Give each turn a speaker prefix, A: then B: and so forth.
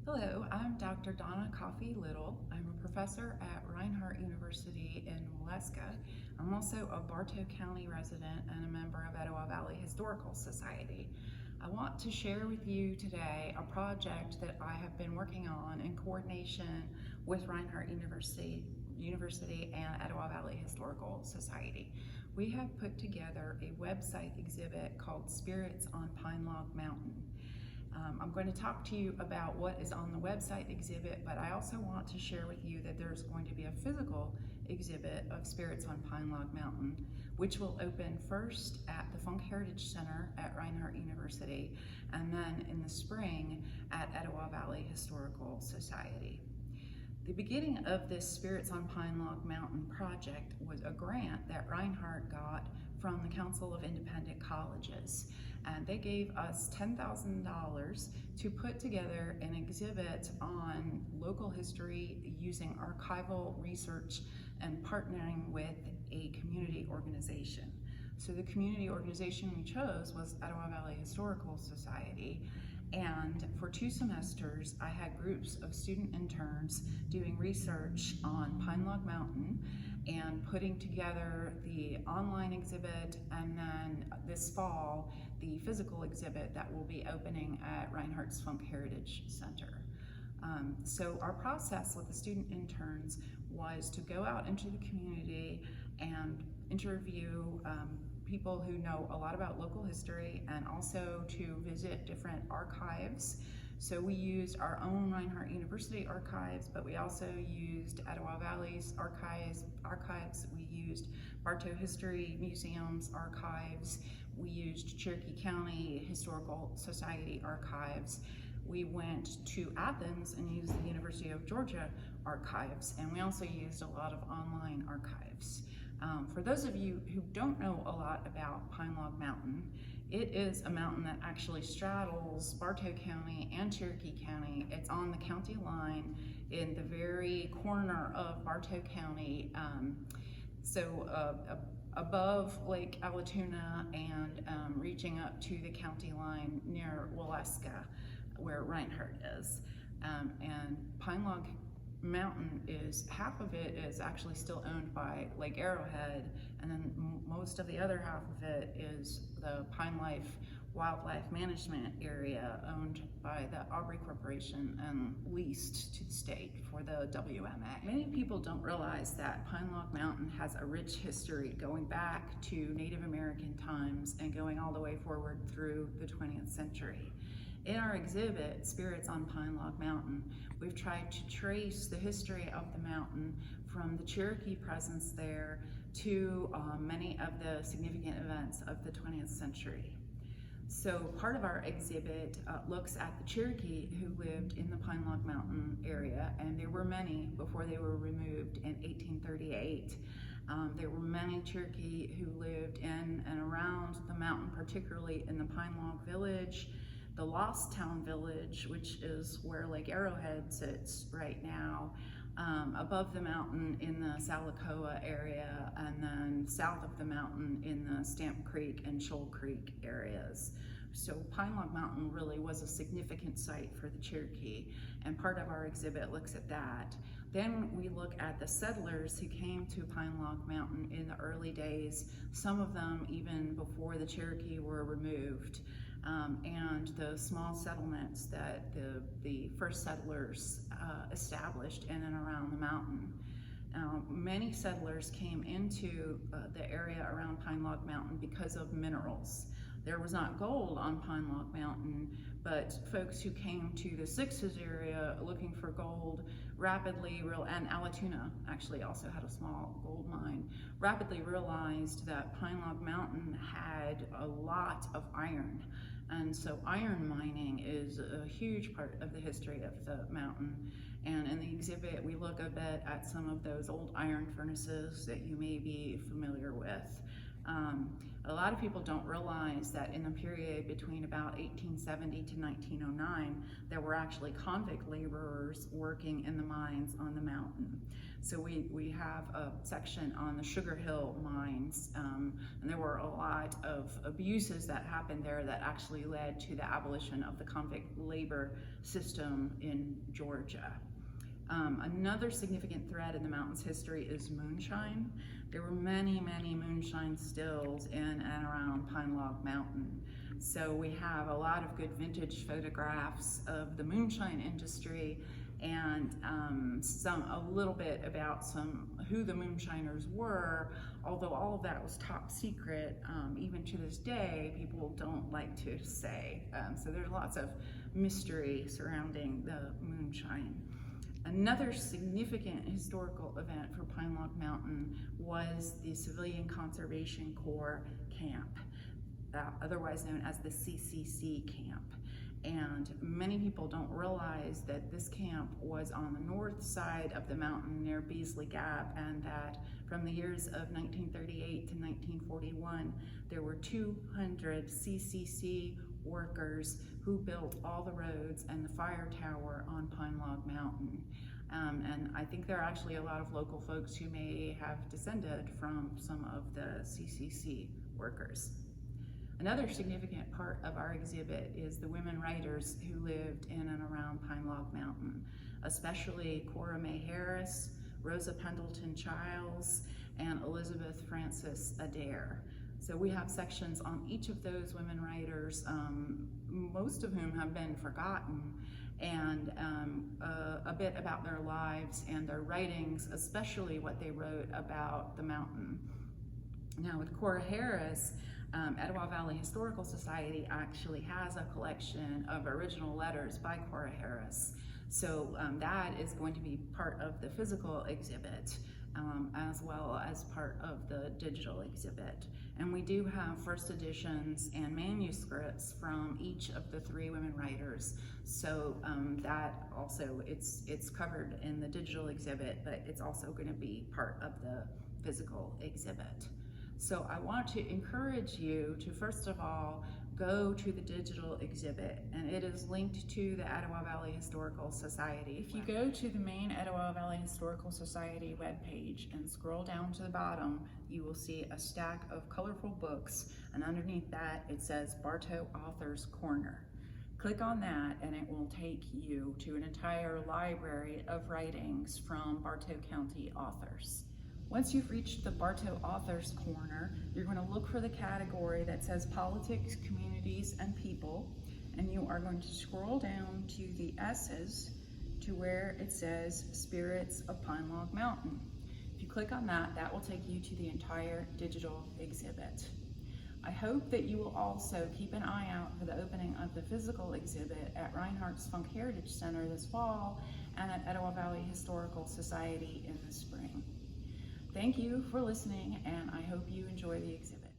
A: Hello, I'm Dr. Donna Coffey Little. I'm a professor at Reinhardt University in Waleska. I'm also a Bartow County resident and a member of Etowah Valley Historical Society. I want to share with you today a project that I have been working on in coordination with Reinhardt University and Etowah Valley Historical Society. We have put together a website exhibit called Spirits on Pine Log Mountain. I'm going to talk to you about what is on the website exhibit, but I also want to share with you that there's going to be a physical exhibit of Spirits on Pine Log Mountain, which will open first at the Funk Heritage Center at Reinhardt University, and then in the spring at Etowah Valley Historical Society. The beginning of this Spirits on Pine Log Mountain project was a grant that Reinhardt got from the Council of Independent Colleges. And they gave us $10,000 to put together an exhibit on local history using archival research and partnering with a community organization. So the community organization we chose was Etowah Valley Historical Society. And for 2 semesters, I had groups of student interns doing research on Pine Log Mountain and putting together the online exhibit, and then this fall, the physical exhibit that will be opening at Reinhardt's Funk Heritage Center. So our process with the student interns was to go out into the community and interview people who know a lot about local history, and also to visit different archives. So we used our own Reinhardt University archives, but we also used Etowah Valley's archives. We used Bartow History Museum's archives. We used Cherokee County Historical Society archives. We went to Athens and used the University of Georgia archives, and we also used a lot of online archives. For those of you who don't know a lot about Pine Log Mountain, it is a mountain that actually straddles Bartow County and Cherokee County. It's on the county line in the very corner of Bartow County, above Lake Allatoona and reaching up to the county line near Waleska, where Reinhardt is. And Pine Log Mountain is, half of it is actually still owned by Lake Arrowhead, and then most of the other half of it is the Pine Life Wildlife Management Area, owned by the Aubrey Corporation and leased to the state for the WMA. Many people don't realize that Pine Log Mountain has a rich history going back to Native American times and going all the way forward through the 20th century. In our exhibit, Spirits on Pine Log Mountain, we've tried to trace the history of the mountain from the Cherokee presence there to many of the significant events of the 20th century. So part of our exhibit looks at the Cherokee who lived in the Pine Log Mountain area, and there were many before they were removed in 1838. There were many Cherokee who lived in and around the mountain, particularly in the Pine Log Village, the Lost Town Village, which is where Lake Arrowhead sits right now, above the mountain in the Salacoa area, and then south of the mountain in the Stamp Creek and Shoal Creek areas. So Pine Log Mountain really was a significant site for the Cherokee, and part of our exhibit looks at that. Then we look at the settlers who came to Pine Log Mountain in the early days, some of them even before the Cherokee were removed. And the small settlements that the first settlers established in and around the mountain. Many settlers came into the area around Pine Log Mountain because of minerals. There was not gold on Pine Log Mountain, but folks who came to the Sixes area looking for gold and Allatoona actually also had a small gold mine, rapidly realized that Pine Log Mountain had a lot of iron. And so iron mining is a huge part of the history of the mountain. And in the exhibit, we look a bit at some of those old iron furnaces that you may be familiar with. A lot of people don't realize that in the period between about 1870 to 1909, there were actually convict laborers working in the mines on the mountain. So we have a section on the Sugar Hill mines, and there were a lot of abuses that happened there that actually led to the abolition of the convict labor system in Georgia. Another significant thread in the mountain's history is moonshine. There were many, many moonshine stills in and around Pine Log Mountain. So we have a lot of good vintage photographs of the moonshine industry, and a little bit about who the moonshiners were, although all of that was top secret. Even to this day, people don't like to say. So there's lots of mystery surrounding the moonshine. Another significant historical event for Pine Log Mountain was the Civilian Conservation Corps camp, otherwise known as the CCC camp. And many people don't realize that this camp was on the north side of the mountain near Beasley Gap, and that from the years of 1938 to 1941, there were 200 CCC workers who built all the roads and the fire tower on Pine Log Mountain. And I think there are actually a lot of local folks who may have descended from some of the CCC workers. Another significant part of our exhibit is the women writers who lived in and around Pine Log Mountain, especially Cora May Harris, Rosa Pendleton Childs, and Elizabeth Frances Adair. So we have sections on each of those women writers, most of whom have been forgotten, and a bit about their lives and their writings, especially what they wrote about the mountain. Now with Cora Harris, Etowah Valley Historical Society actually has a collection of original letters by Cora Harris. So that is going to be part of the physical exhibit, as well as part of the digital exhibit. And we do have first editions and manuscripts from each of the three women writers. So that also, it's covered in the digital exhibit, but it's also going to be part of the physical exhibit. So I want to encourage you to, first of all, go to the digital exhibit, and it is linked to the Etowah Valley Historical Society. If you go to the main Etowah Valley Historical Society webpage and scroll down to the bottom, you will see a stack of colorful books, and underneath that it says Bartow Authors Corner. Click on that and it will take you to an entire library of writings from Bartow County authors. Once you've reached the Bartow Authors Corner, you're going to look for the category that says Politics, Communities, and People, and you are going to scroll down to the S's to where it says Spirits of Pine Log Mountain. If you click on that, that will take you to the entire digital exhibit. I hope that you will also keep an eye out for the opening of the physical exhibit at Reinhardt's Funk Heritage Center this fall and at Etowah Valley Historical Society in the spring. Thank you for listening, and I hope you enjoy the exhibit.